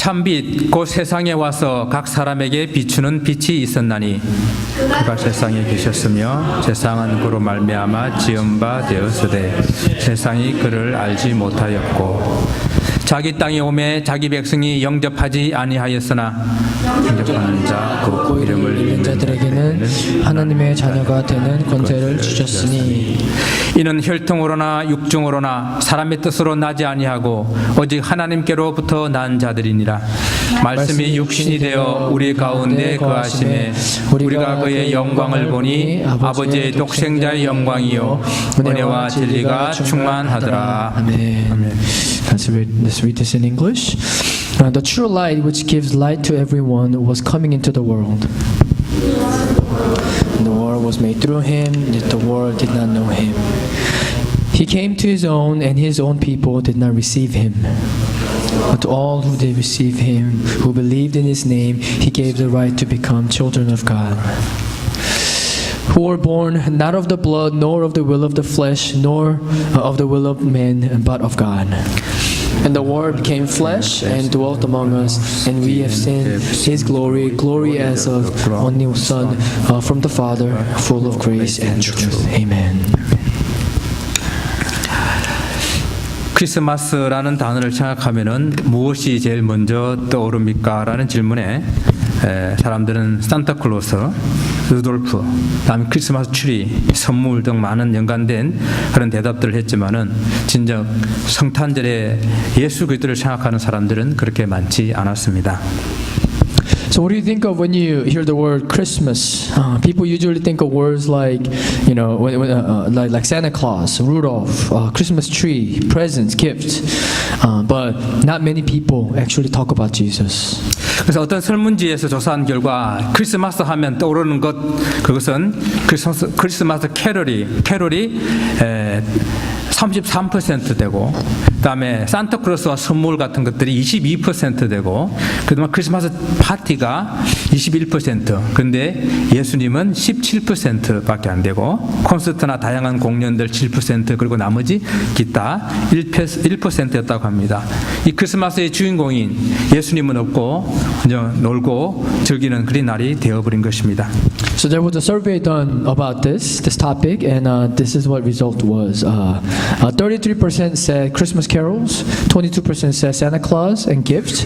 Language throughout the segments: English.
참빛 곧 세상에 와서 각 사람에게 비추는 빛이 있었나니 그가 세상에 계셨으며 세상은 그로 말미암아 지은 바 되었으되 세상이 그를 알지 못하였고 자기 땅에 오매 자기 백성이 영접하지 아니하였으나 영접하는 자 그 이름을 믿는 자들에게는 하나님의 자녀가 되는 권세를 주셨으니 이는 혈통으로나 육중으로나 사람의 뜻으로 나지 아니하고 오직 하나님께로부터 난 자들이니라. 말씀이 육신이 되어 우리 가운데 거하심에 우리가 그의 영광을 보니 아버지의 독생자의 영광이요 은혜와 진리가 충만하더라. 아멘. Let's read this in English. The true light which gives light to everyone was coming into the world. And the world was made through him, yet the world did not know him. He came to his own, and his own people did not receive him. But to all who did receive him, who believed in his name, he gave the right to become children of God. Who were born not of the blood, nor of the will of the flesh, nor of the will of men, but of God. And the Word became flesh and dwelt among us, and we have seen His glory, glory as of only Son from the Father, full of grace and truth. Amen. 크리스마스라는 단어를 생각하면은 무엇이 제일 먼저 떠오릅니까? 라는 질문에 사람들은 산타클로스, 루돌프, 다음에 크리스마스 트리, 선물 등 많은 연관된 그런 대답들을 했지만은 진정 성탄절에 예수 그리스도를 생각하는 사람들은 그렇게 많지 않았습니다. So what do you think of when you hear the word Christmas? People usually think of words like, you know, like Santa Claus, Rudolph, Christmas tree, presents, gifts. But not many people actually talk about Jesus. 그래서 어떤 설문지에서 조사한 결과 크리스마스 하면 떠오르는 그것은 크리스마스 캐롤이 33% 되고 그다음에 산타클로스와 선물 같은 것들이 22% 되고 그다음에 크리스마스 파티가 21%. 근데 예수님은 17%밖에 안 되고 콘서트나 다양한 공연들 7% 그리고 나머지 기타 1%였다고 합니다. 이 크리스마스의 주인공인 예수님은 없고 그냥 놀고 즐기는 그런 날이 되어버린 것입니다. So there was a survey done about this topic, and this is what result was. 33% said Christmas carols, 22% said Santa Claus and gifts,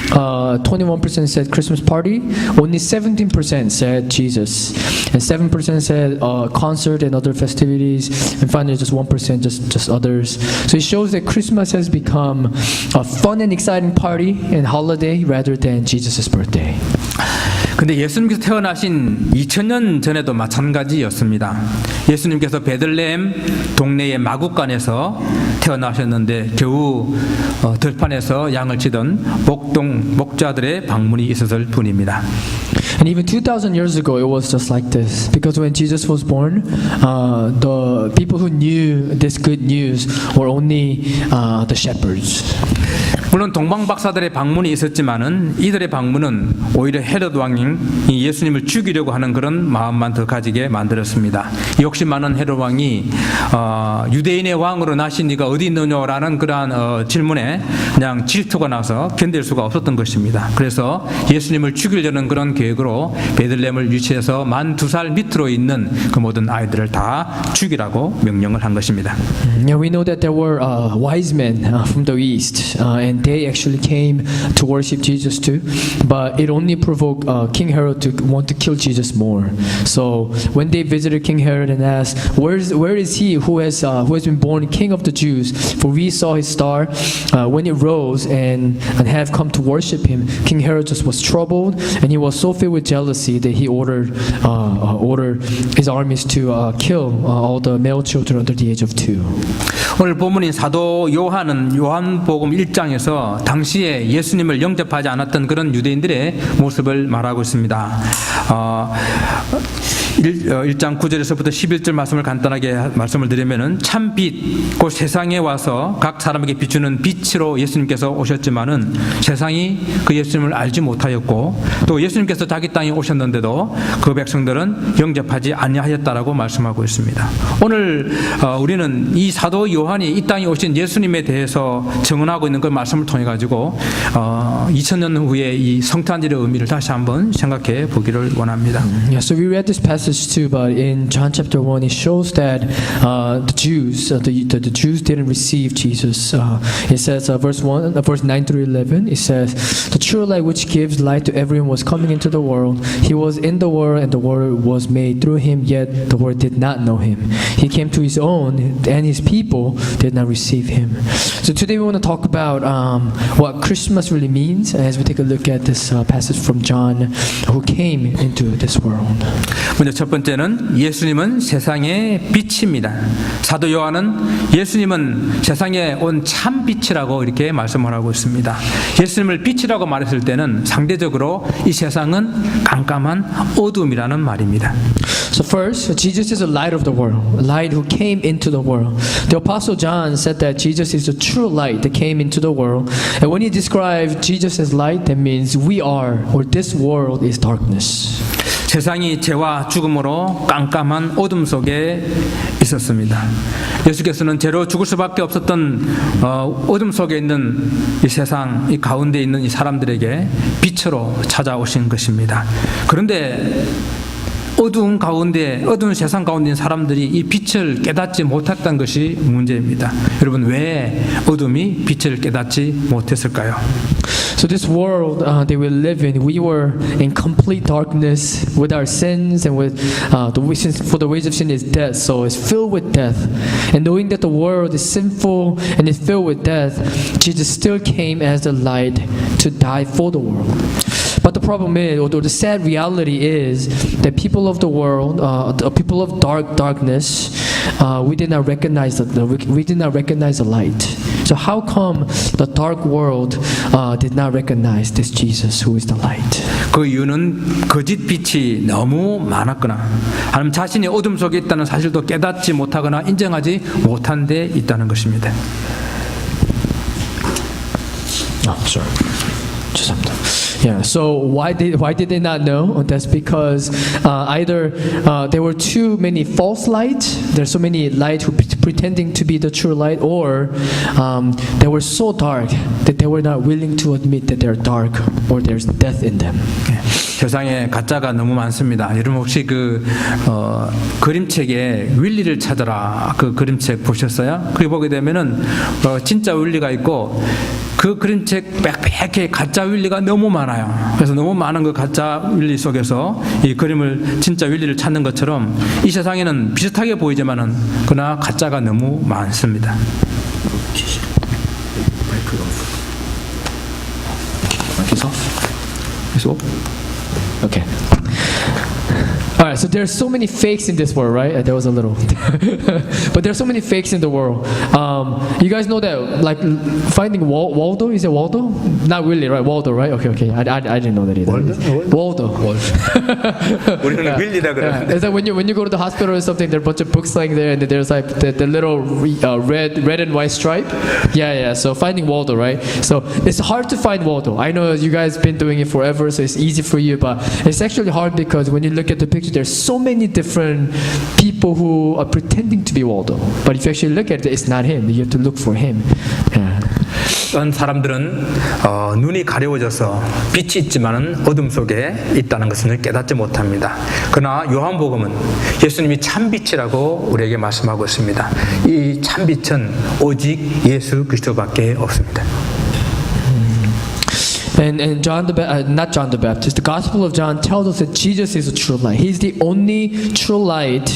21% said Christmas party, only 17% said Jesus, and 7% said concert and other festivities, and finally just 1% just others. So it shows that Christmas has become a fun and exciting party and holiday rather than Jesus' birthday. 근데 예수님께서 태어나신 2000년 전에도 마찬가지였습니다. 예수님께서 베들레헴 동네의 마구간에서 태어나셨는데 겨우 들판에서 양을 치던 목자들의 방문이 있었을 뿐입니다. And even 2,000 years ago, it was just like this. Because when Jesus was born, the people who knew this good news were only the shepherds. 물론 동방박사들의 방문이 있었지만은 이들의 방문은 오히려 헤롯 왕이 예수님을 죽이려고 하는 그런 마음만 더 가지게 만들었습니다. 욕심 많은 헤롯 왕이 유대인의 왕으로 나신 네가 어디 있느냐라는 그러한 질문에 그냥 질투가 나서 견딜 수가 없었던 것입니다. 그래서 예수님을 죽이려는 그런 계획으로 베들레헴을 유치해서 만 2살 밑으로 있는 그 모든 아이들을 다 죽이라고 명령을 한 것입니다. Yeah, we know that there were wise men from the east, and they actually came to worship Jesus too. But it only provoked King Herod to want to kill Jesus more. So when they visited King Herod and asked, "Where is he who has been born King of the Jews? For we saw his star when it rose and have come to worship him." King Herod just was troubled, and he was so filled with jealousy that he ordered his armies to kill all the male children under the age of 2. 오늘 본문인 사도 요한은 요한복음 1장에서 당시에 예수님을 영접하지 않았던 그런 유대인들의 모습을 말하고 있습니다. 1장 9절에서부터 11절 말씀을 간단하게 말씀을 드리면은 참 빛, 곧 세상에 와서 각 사람에게 비추는 빛으로 예수님께서 오셨지만은 세상이 그 예수님을 알지 못하였고 또 예수님께서 자기 땅에 오셨는데도 그 백성들은 영접하지 아니하였다라고 말씀하고 있습니다. 오늘 우리는 이 사도 요한이 이 땅에 오신 예수님에 대해서 증언하고 있는 그 말씀을 통해 가지고 2000년 후에 이 성탄절의 의미를 다시 한번 생각해 보기를 원합니다. Yeah, so we read this passage too, but in John chapter 1, it shows that the Jews didn't receive Jesus. It says, verse 9 through 11, it says, the true light which gives light to everyone was coming into the world. He was in the world, and the world was made through him, yet the world did not know him. He came to his own, and his people did not receive him. So today we want to talk about what Christmas really means as we take a look at this passage from John, who came into this world. 먼저 첫 번째는 예수님은 세상의 빛입니다. 사도 요한은 예수님은 세상에 온 참 빛이라고 이렇게 말씀을 하고 있습니다. 예수님을 빛이라고 말했을 때는 상대적으로 이 세상은 깜깜한 어둠이라는 말입니다. So first, Jesus is the light of the world, a light who came into the world. The Apostle John said that Jesus is the true light that came into the world. And when he described Jesus as light, that means we are, or this world is darkness. 세상이 죄와 죽음으로 깜깜한 어둠 속에 있었습니다. 예수께서는 죄로 죽을 수밖에 없었던 어둠 속에 있는 이 세상, 이 가운데 있는 이 사람들에게 빛으로 찾아오신 것입니다. 그런데 어두운 세상 가운데 있는 사람들이 이 빛을 깨닫지 못했던 것이 문제입니다. 여러분, 왜 어둠이 빛을 깨닫지 못했을까요? So this world that we live in, we were in complete darkness with our sins and with for the wages of sin is death. So it's filled with death. And knowing that the world is sinful and is filled with death, Jesus still came as the light to die for the world. But the problem is, or the sad reality is, that people of the world, the people of darkness, we did not recognize the light. So how come the dark world did not recognize this Jesus who is the light? 그 이유는 거짓 빛이 너무 많았거나 아니면 자신이 어둠 속에 있다는 사실도 깨닫지 못하거나 인정하지 못한 데 있다는 것입니다. Sorry. Yeah. So why did they not know? That's because either there were too many false lights. There's so many lights who pretending to be the true light, or they were so dark that they were not willing to admit that they're dark or there's death in them. 세상에 가짜가 너무 많습니다. 여러분 혹시 그림책에 윌리를 찾아라 그 그림책 보셨어요? 거기 보게 되면은 진짜 윌리가 있고 그 그림책 빽빽하게 가짜 윌리가 너무 많아요. 그래서 너무 많은 그 가짜 윌리 속에서 이 그림을 진짜 윌리를 찾는 것처럼 이 세상에는 비슷하게 보이지만은 그러나 가짜가 너무 많습니다. Okay. Alright, so there's so many fakes in this world, right? There was a little. But there's so many fakes in the world. You guys know that, like, finding Waldo? Is it Waldo? Not really, right? Waldo, right? Okay. I didn't know that either. Waldo. 우리는 윌리라 그래. It's like when you go to the hospital or something, there are a bunch of books lying there, and there's like the little red and white stripe. Yeah. So finding Waldo, right? So it's hard to find Waldo. I know you guys been doing it forever, so it's easy for you, but it's actually hard because when you look at the picture, there's so many different people who are pretending to be Waldo. But if you actually look at it, it's not him. You have to look for him. Yeah. 어떤 사람들은 눈이 가려워져서 빛이 있지만은 어둠 속에 있다는 것을 깨닫지 못합니다. 그러나 요한복음은 예수님이 참빛이라고 우리에게 말씀하고 있습니다. 이 참빛은 오직 예수 그리스도밖에 없습니다. And not John the Baptist, the Gospel of John tells us that Jesus is the true light. He's the only true light,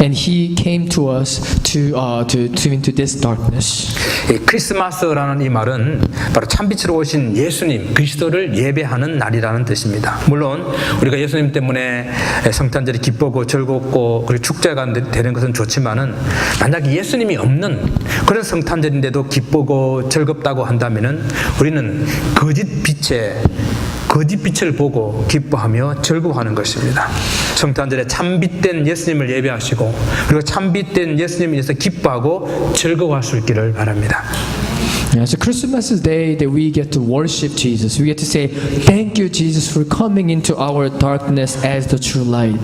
and He came to us into this darkness. 이 크리스마스라는 이 말은 바로 참빛으로 오신 예수님 그리스도를 예배하는 날이라는 뜻입니다. 물론 우리가 예수님 때문에 성탄절이 기쁘고 즐겁고 그리고 축제가 되는 것은 좋지만은 만약 예수님이 없는 그런 성탄절인데도 기쁘고 즐겁다고 한다면은 우리는 거짓 빛을 보고 기뻐하며 즐거워하는 것입니다. 성탄절에 참빛된 예수님을 예배하시고 그리고 참빛된 예수님에 대해서 기뻐하고 즐거워할 수 있기를 바랍니다. Yeah, so Christmas is the day that we get to worship Jesus. We get to say, thank you, Jesus, for coming into our darkness as the true light.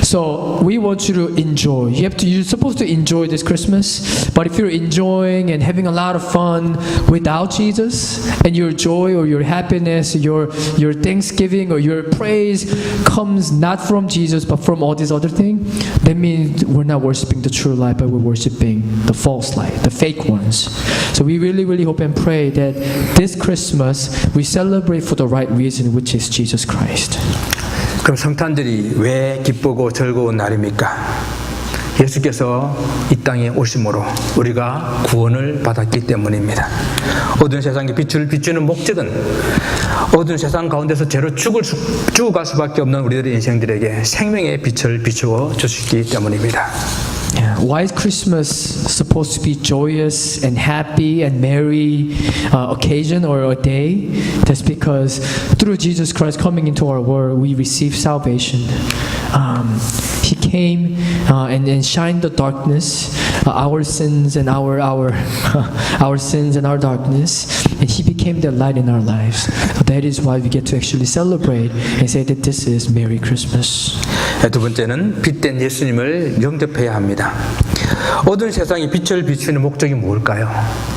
So we want you to enjoy. You're supposed to enjoy this Christmas, but if you're enjoying and having a lot of fun without Jesus, and your joy or your happiness, your thanksgiving or your praise comes not from Jesus but from all these other things, that means we're not worshiping the true light, but we're worshiping the false light, the fake ones. So we really hope and pray that this Christmas we celebrate for the right reason, which is Jesus Christ. 그럼 성탄절이 왜 기쁘고 즐거운 날입니까? 예수께서 이 땅에 오심으로 우리가 구원을 받았기 때문입니다. 어두운 세상에 빛을 비추는 목적은 어두운 세상 가운데서 죄로 죽어갈 수밖에 없는 우리들의 인생들에게 생명의 빛을 비추어 주시기 때문입니다. Yeah. Why is Christmas supposed to be joyous and happy and merry occasion or a day? That's because through Jesus Christ coming into our world, we receive salvation. He came and shined the darkness, our sins and our sins and our darkness, and He became the light in our lives. So that is why we get to actually celebrate and say that this is Merry Christmas. 두 번째는 빛된 예수님을 영접해야 합니다. 어두운 세상에 빛을 비추는 목적이 뭘까요?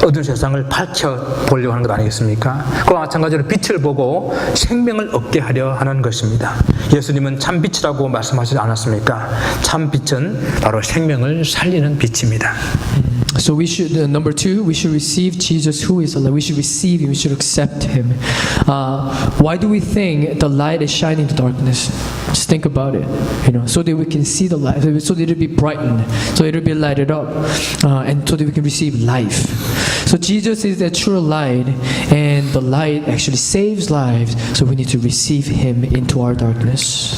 어두운 세상을 밝혀보려고 하는 것 아니겠습니까? 그와 마찬가지로 빛을 보고 생명을 얻게 하려 하는 것입니다. 예수님은 참빛이라고 말씀하시지 않았습니까? 참빛은 바로 생명을 살리는 빛입니다. So we should, number two, we should receive Jesus who is alive. We should receive Him, we should accept Him. Why do we think the light is shining in the darkness? Just think about it, so that we can see the light, so that it'll be brightened, so it'll be lighted up, and so that we can receive life. So Jesus is the true light, and the light actually saves lives, so we need to receive Him into our darkness.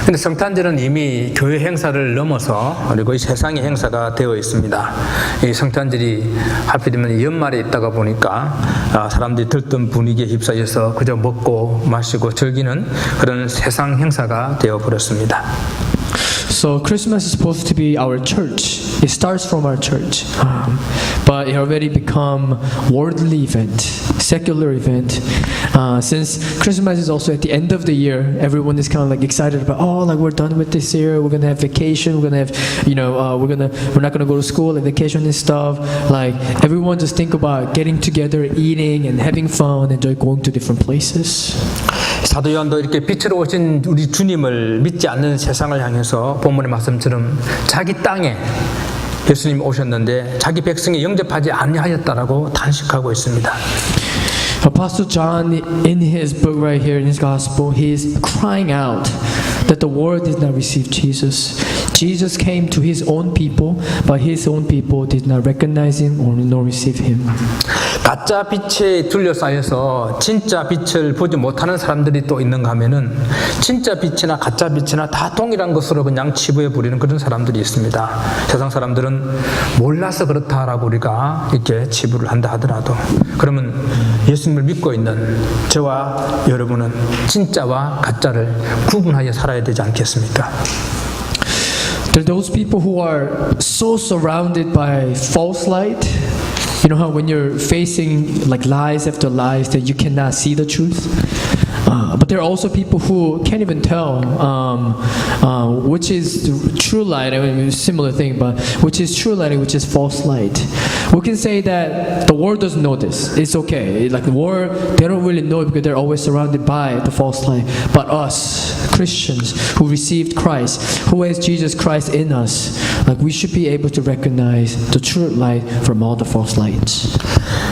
근데 성탄절은 이미 교회 행사를 넘어서 그리고 이 세상의 행사가 되어 있습니다. 이 성탄절이 하필이면 연말에 있다가 보니까 사람들이 들뜬 분위기에 휩싸여서 그저 먹고 마시고 즐기는 그런 세상 행사가 되어 버렸습니다. So Christmas is supposed to be our church. It starts from our church, but it already become worldly event, secular event. Since Christmas is also at the end of the year, everyone is kind of like excited about, like we're done with this year. We're gonna have vacation. We're gonna have, we're not gonna go to school and vacation and stuff. Like everyone just think about getting together, eating and having fun, and going to different places. 사도 요한도 이렇게 빛으로 오신 우리 주님을 믿지 않는 세상을 향해서 본문의 말씀처럼 자기 땅에 예수님이 오셨는데 자기 백성이 영접하지 아니하였다라고 단식하고 있습니다. Apostle John, in his book right here, in his gospel, he is crying out that the world did not receive Jesus. Jesus came to his own people, but his own people did not recognize him or nor receive him. 가짜 빛에 둘러싸여서 진짜 빛을 보지 못하는 사람들이 또 있는가 하면은 진짜 빛이나 가짜 빛이나 다 동일한 것으로 그냥 치부해 부리는 그런 사람들이 있습니다. 세상 사람들은 몰라서 그렇다라고 우리가 이렇게 치부를 한다 하더라도 그러면 예수님을 믿고 있는 저와 여러분은 진짜와 가짜를 구분하여 살아야 되지 않겠습니까? There are those people who are so surrounded by false light. You know how when you're facing like lies after lies that you cannot see the truth? But there are also people who can't even tell which is true light. I mean, similar thing, but which is true light and which is false light. We can say that the world doesn't know this. It's okay. Like the world, they don't really know it because they're always surrounded by the false light. But us, Christians who received Christ, who has Jesus Christ in us, like we should be able to recognize the true light from all the false lights.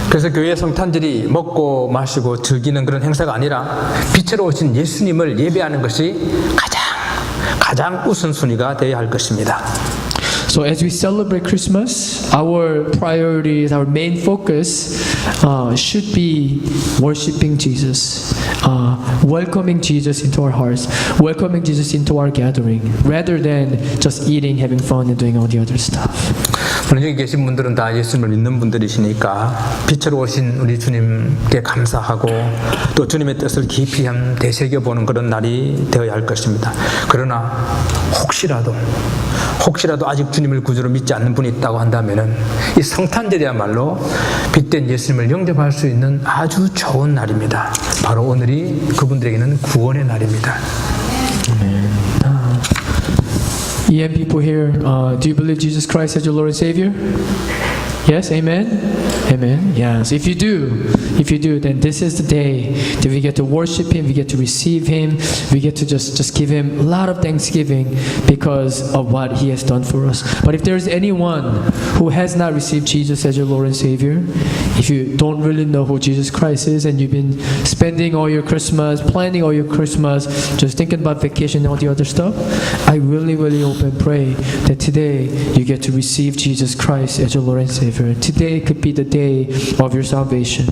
그래서 교회 성탄절이 먹고 마시고 즐기는 그런 행사가 아니라 빛으로 오신 예수님을 예배하는 것이 가장 우선순위가 되어야 할 것입니다. So as we celebrate Christmas, our priorities, our main focus should be worshiping Jesus, welcoming Jesus into our hearts, welcoming Jesus into our gathering, rather than just eating, having fun, and doing all the other stuff. 오늘 여기 계신 분들은 다 예수님을 믿는 분들이시니까 빛으로 오신 우리 주님께 감사하고 또 주님의 뜻을 깊이 되새겨보는 그런 날이 되어야 할 것입니다. 그러나 혹시라도 아직 주님을 구주로 믿지 않는 분이 있다고 한다면은 이 성탄절이야말로 빛된 예수님을 영접할 수 있는 아주 좋은 날입니다. 바로 오늘이 그분들에게는 구원의 날입니다. EM people here, do you believe Jesus Christ as your Lord and Savior? Yes, amen? Amen. Yes. If you do, then this is the day that we get to worship Him, we get to receive Him, we get to just give Him a lot of thanksgiving because of what He has done for us. But if there's anyone who has not received Jesus as your Lord and Savior, if you don't really know who Jesus Christ is and you've been spending all your Christmas, planning all your Christmas, just thinking about vacation and all the other stuff, I really, really hope and pray that today you get to receive Jesus Christ as your Lord and Savior. Today could be the day of your salvation.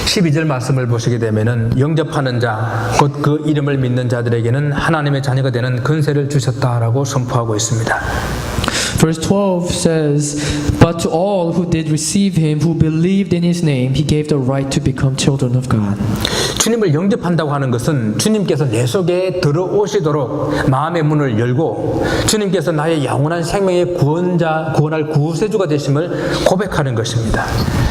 12절 말씀을 보시게 되면은 영접하는 자, 곧 그 이름을 믿는 자들에게는 하나님의 자녀가 되는 권세를 주셨다라고 선포하고 있습니다. Verse 12 says, "But to all who did receive Him, who believed in His name, He gave the right to become children of God." 주님을 영접한다고 하는 것은 주님께서 내 속에 들어오시도록 마음의 문을 열고 주님께서 나의 영원한 생명의 구원할 구세주가 되심을 고백하는 것입니다.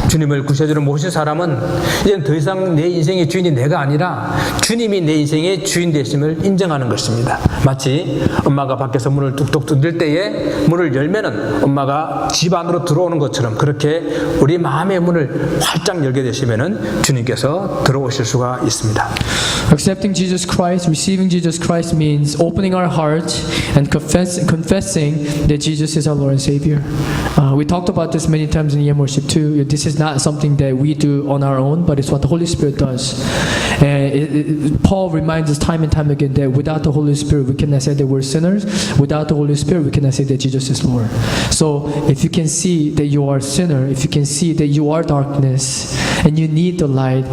주님을 구세주로 모신 사람은 이제 더 이상 내 인생의 주인이 내가 아니라 주님이 내 인생의 주인 되심을 인정하는 것입니다. 마치 엄마가 밖에서 문을 뚝뚝 두들 때에 문을 열면은 엄마가 집 안으로 들어오는 것처럼 그렇게 우리 마음의 문을 활짝 열게 되시면은 주님께서 들어오실 수가 있습니다. Accepting Jesus Christ, receiving Jesus Christ means opening our heart and confessing that Jesus is our Lord and Savior. We talked about this many times in EM worship too. This is not something that we do on our own, but it's what the Holy Spirit does. And Paul reminds us time and time again that without the Holy Spirit, we cannot say that we're sinners. Without the Holy Spirit, we cannot say that Jesus is Lord. So if you can see that you are a sinner, if you can see that you are darkness and you need the light,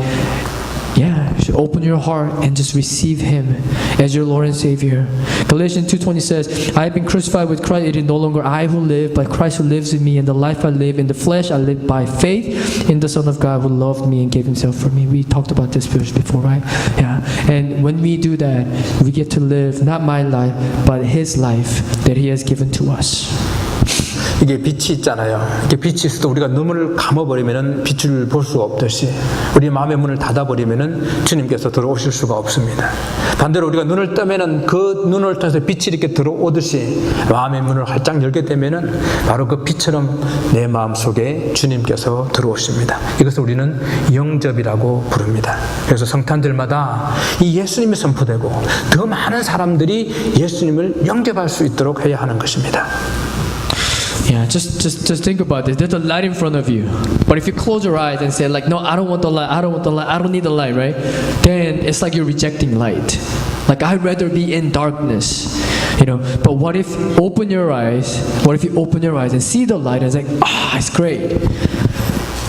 yeah, you should open your heart and just receive Him as your Lord and Savior. Galatians 2:20 says, "I have been crucified with Christ. It is no longer I who live, but Christ who lives in me. And the life I live in the flesh, I live by faith in the Son of God who loved me and gave Himself for me." We talked about this verse before, right? Yeah. And when we do that, we get to live not my life, but His life that He has given to us. 이게 빛이 있잖아요. 이게 빛이 있어도 우리가 눈을 감아버리면은 빛을 볼 수가 없듯이 우리 마음의 문을 닫아버리면은 주님께서 들어오실 수가 없습니다. 반대로 우리가 눈을 뜨면은 그 눈을 통해서 빛이 이렇게 들어오듯이 마음의 문을 활짝 열게 되면은 바로 그 빛처럼 내 마음 속에 주님께서 들어오십니다. 이것을 우리는 영접이라고 부릅니다. 그래서 성탄절마다 이 예수님이 선포되고 더 많은 사람들이 예수님을 영접할 수 있도록 해야 하는 것입니다. Yeah, just think about this. There's a light in front of you. But if you close your eyes and say like, "No, I don't want the light. I don't want the light. I don't need the light," right? Then it's like you're rejecting light. Like I'd rather be in darkness. You know, but what if you open your eyes and see the light and it's like, it's great.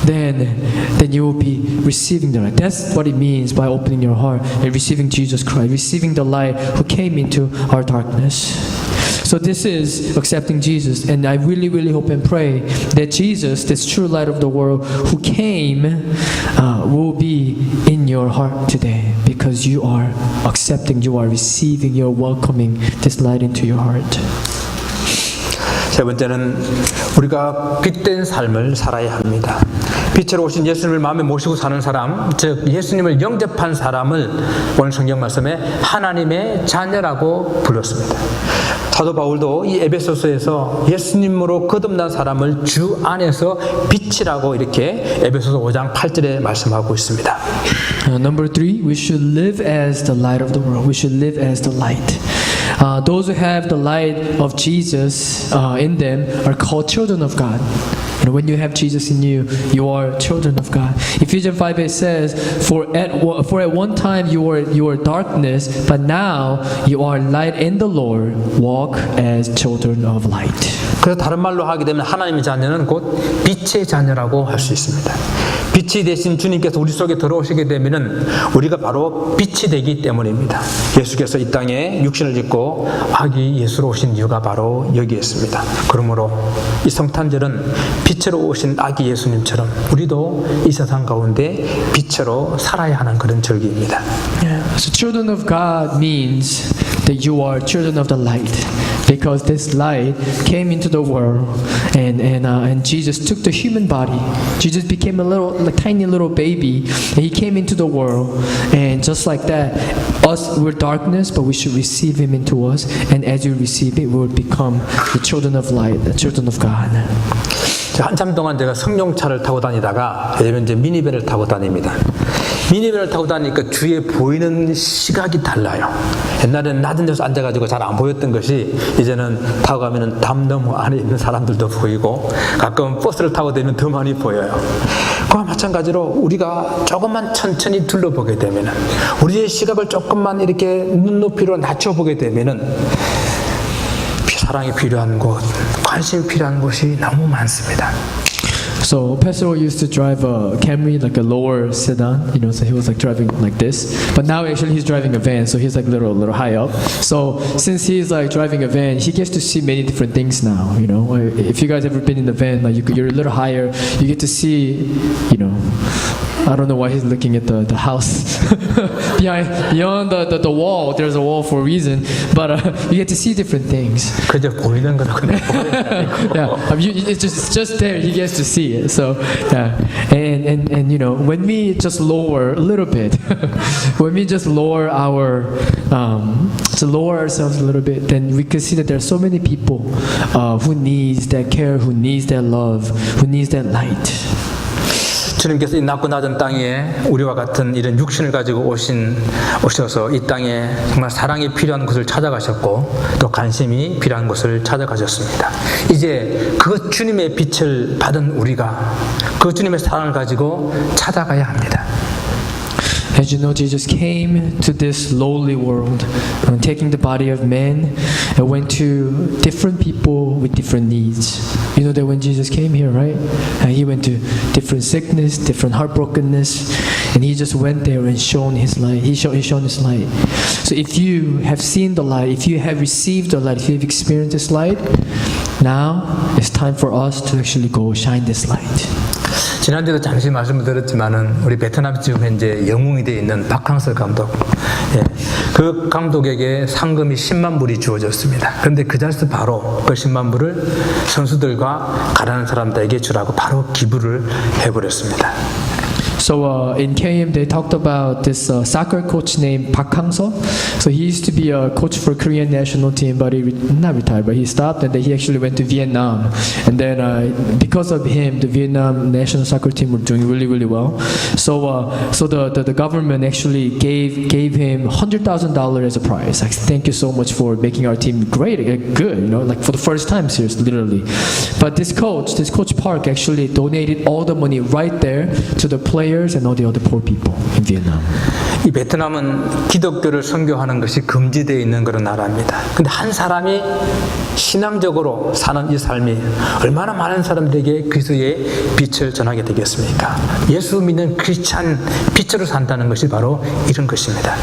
Then you will be receiving the light. That's what it means by opening your heart and receiving Jesus Christ, receiving the light who came into our darkness. So this is accepting Jesus, and I really, really hope and pray that Jesus, this true light of the world, who came, will be in your heart today, because you are accepting, you are receiving, you are welcoming this light into your heart. 세 번째는 우리가 빛된 삶을 살아야 합니다. 빛으로 오신 예수님을 마음에 모시고 사는 사람, 즉 예수님을 영접한 사람을 오늘 성경 말씀에 하나님의 자녀라고 불렀습니다. 사도 바울도 이 에베소서에서 예수님으로 거듭난 사람을 주 안에서 빛이라고 이렇게 에베소서 5장 8절에 말씀하고 있습니다. Number 3, we should live as the light of the world. We should live as the light. Those who have the light of Jesus in them are called children of God. And when you have Jesus in you, you are children of God. Ephesians 5:8 says, For at one time you were darkness, but now you are light in the Lord. Walk as children of light. 그래서 다른 말로 하게 되면 하나님의 자녀는 곧 빛의 자녀라고 할 수 있습니다. 빛이 되신 주님께서 우리 속에 들어오시게 되면은 우리가 바로 빛이 되기 때문입니다. 예수께서 이 땅에 육신을 짓고 아기 예수로 오신 이유가 바로 여기에 있습니다. 그러므로 이 성탄절은 빛으로 오신 아기 예수님처럼 우리도 이 세상 가운데 빛으로 살아야 하는 그런 절기입니다. So children of God means that you are children of the light, because this light came into the world, and Jesus took the human body. Jesus became a tiny little baby, and he came into the world, and just like that, us we're darkness, but we should receive him into us, and as you receive it, we will become the children of light, the children of God. 한참 동안 제가 승용차를 타고 다니다가 요즘 이제 미니밴을 타고 다닙니다. 미니밴을 타고 다니니까 주위에 보이는 시각이 달라요. 옛날에는 낮은 데서 앉아가지고 잘 안 보였던 것이 이제는 타고 가면은 담 너머 안에 있는 사람들도 보이고 가끔 버스를 타고 다니면 더 많이 보여요. 그와 마찬가지로 우리가 조금만 천천히 둘러보게 되면은 우리의 시각을 조금만 이렇게 눈높이로 낮춰보게 되면은 사랑이 필요한 곳, 관심이 필요한 곳이 너무 많습니다. So Pastor used to drive a Camry, like a lower sedan, so he was like driving like this. But now actually he's driving a van, so he's like little high up. So since he's like driving a van, he gets to see many different things now. If you guys ever been in the van, like you're a little higher, you get to see, I don't know why he's looking at the house beyond the wall. There's a wall for a reason, but you get to see different things. 그저 보이는 거라고. Yeah, it's just there. He gets to see it. So yeah, and when we just lower a little bit, when we just lower ourselves a little bit, then we can see that there are so many people who needs that care, who needs that love, who needs that light. 주님께서 이 낮고 낮은 땅에 우리와 같은 이런 육신을 가지고 오셔서 이 땅에 정말 사랑이 필요한 곳을 찾아가셨고 또 관심이 필요한 곳을 찾아가셨습니다. 이제 그 주님의 빛을 받은 우리가 그 주님의 사랑을 가지고 찾아가야 합니다. As you know, Jesus came to this lowly world, taking the body of man, and went to different people with different needs. You know that when Jesus came here, right? He went to different sickness, different heartbrokenness, and he just went there and shone his light. He shown his light. So if you have seen the light, if you have received the light, if you have experienced this light, now it's time for us to actually go shine this light. 지난주에도 잠시 말씀을 드렸지만은 우리 베트남 지금 현재 영웅이 되어 있는 박항서 감독, 그 감독에게 상금이 10만 불이 주어졌습니다. 그런데 그 자리에서 바로 그 10만 불을 선수들과 가난한 사람들에게 주라고 바로 기부를 해버렸습니다. So in KM they talked about this soccer coach named Park Hang-seo. So he used to be a coach for Korean national team, but he not retired, but he stopped, and then he actually went to Vietnam. And then because of him, the Vietnam national soccer team were doing really, really well. So the government actually gave him $100,000 as a prize. Like, thank you so much for making our team great, good. Like for the first time, seriously, literally. But this coach Park actually donated all the money right there to the players and all the other poor people in Vietnam. 이 베트남은 기독교를 선교하는 것이 금지되어 있는 그런 나라입니다. 근데 한 사람이 신앙적으로 사는 이 삶이 얼마나 많은 사람들에게 그리스도의 빛을 전하게 되겠습니까? 예수 믿는 크리스찬 빛으로 산다는 것이 바로 이런 것입니다.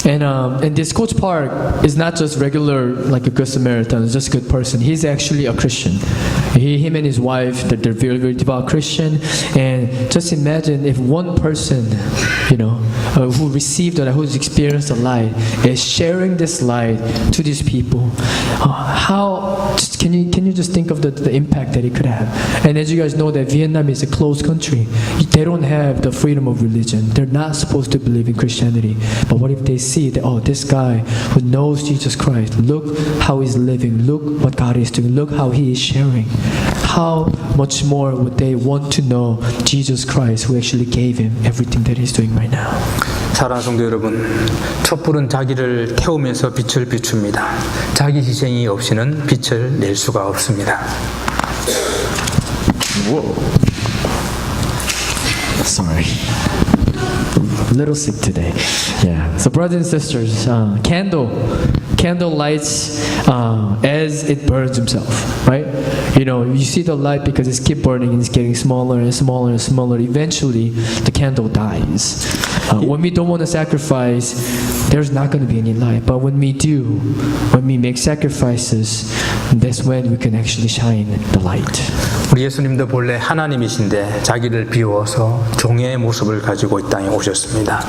And this Coach Park is not just regular, like a good Samaritan, just a good person. He's actually a Christian. Him and his wife, they're very, very devout Christian. And just imagine if one person, who received the light, who's experienced the light, is sharing this light to these people. Can you just think of the impact that it could have? And as you guys know, that Vietnam is a closed country. They don't have the freedom of religion. They're not supposed to believe in Christianity. But what if they see that, this guy who knows Jesus Christ, look how he's living, look what God is doing, look how he is sharing. How much more would they want to know Jesus Christ, who actually gave him everything that he's doing right now? 사랑하는 성도 여러분, 촛불은 자기를 태우면서 빛을 비춥니다. 자기 희생이 없이는 빛을 낼 수가 없습니다. Whoa. Sorry. A little sick today. Yeah. So brothers and sisters, candle lights as it burns himself, right? you see the light because it's keep burning and it's getting smaller and smaller and smaller. Eventually, the candle dies. When we don't want to sacrifice, there's not going to be any light. But when we do, when we make sacrifices, that's when we can actually shine the light. 우리 예수님도 본래 하나님이신데 자기를 비워서 종의 모습을 가지고 이 땅에 오셨습니다.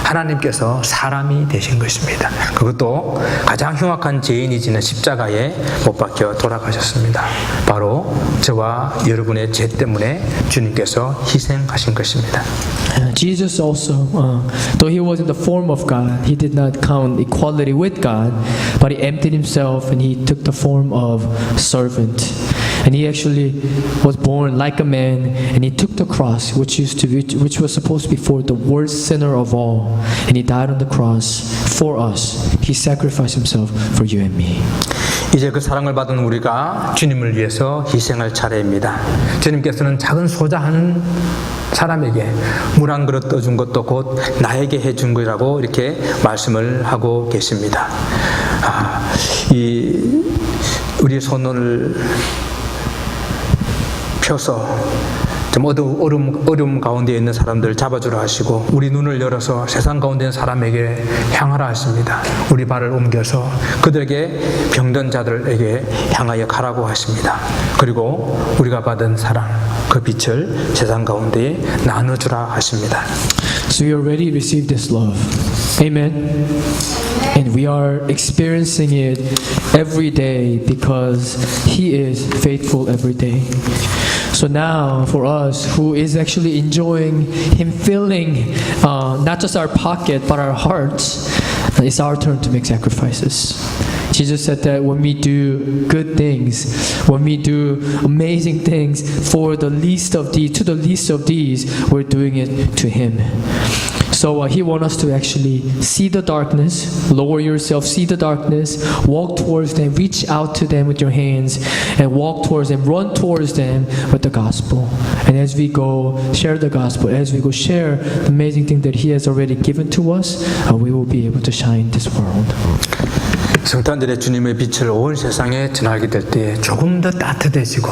하나님께서 사람이 되신 것입니다. 그것도 가장 흉악한 죄인이 지는 십자가에 못 박혀 돌아가셨습니다. 바로 저와 여러분의 죄 때문에 주님께서 희생하신 것입니다. Jesus also, though he was in the form of God, he did not count equality with God, but he emptied himself and he took the form of servant. And he actually was born like a man, and he took the cross, which was supposed to be for the worst sinner of all, and he died on the cross for us. He sacrificed himself for you and me. 이제 그 사랑을 받은 우리가 주님을 위해서 희생할 차례입니다. 주님께서는 작은 소자하는 사람에게 물 한 그릇 떠준 것도 곧 나에게 해준 거라고 이렇게 말씀을 하고 계십니다. 우리 손을 펴서 좀 어려움 가운데 있는 사람들 잡아주라 하시고 우리 눈을 열어서 세상 가운데 있는 사람에게 향하라 하십니다. 우리 발을 옮겨서 그들에게 병든 자들에게 향하여 가라고 하십니다. 그리고 우리가 받은 사랑 그 빛을 세상 가운데에 나눠주라 하십니다. So we already received this love. Amen. And we are experiencing it every day because He is faithful every day. So now, for us who is actually enjoying Him filling not just our pocket but our hearts, it's our turn to make sacrifices. Jesus said that when we do good things, when we do amazing things for the least of these, to the least of these, we're doing it to Him. So He wants us to actually see the darkness, lower yourself, see the darkness, walk towards them, reach out to them with your hands, and walk towards them, run towards them with the gospel. And as we go share the gospel, as we go share the amazing thing that He has already given to us, we will be able to shine this world. 성탄절에 주님의 빛을 온 세상에 전하게 될 때 조금 더 따뜻해지고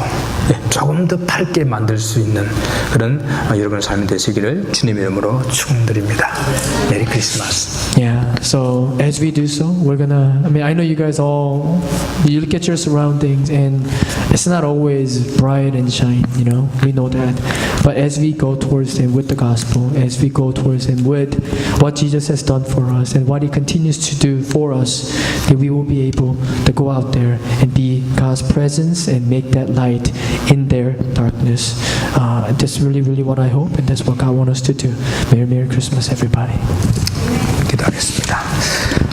조금 더 밝게 만들 수 있는 그런 여러분의 삶이 되시기를 주님의 이름으로 축원드립니다. 메리 크리스마스. Yeah, so as we do so, we're gonna, I know you guys all, you look at your surroundings and it's not always bright and shine, we know that. But as we go towards Him with the gospel, as we go towards Him with what Jesus has done for us and what He continues to do for us, that we will be able to go out there and be God's presence and make that light in their darkness. That's really, really what I hope, and that's what God wants us to do. Merry Christmas, everybody. 기도하겠습니다.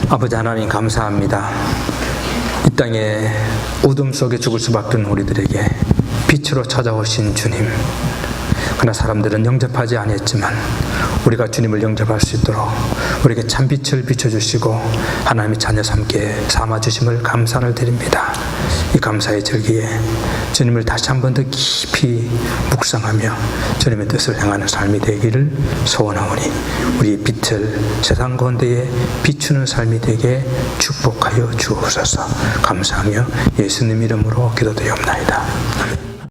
아버지 하나님 감사합니다. 이 땅에 어둠 속에 죽을 수밖에 없는 우리들에게 빛으로 찾아오신 주님. 그러나 사람들은 영접하지 아니했지만 우리가 주님을 영접할 수 있도록 우리에게 참빛을 비춰주시고 하나님의 자녀 삼아주심을 감사를 드립니다. 이 감사의 절기에 주님을 다시 한 번 더 깊이 묵상하며 주님의 뜻을 향하는 삶이 되기를 소원하오니 우리의 빛을 세상 가운데에 비추는 삶이 되게 축복하여 주옵소서. 감사하며 예수님 이름으로 기도드리옵나이다.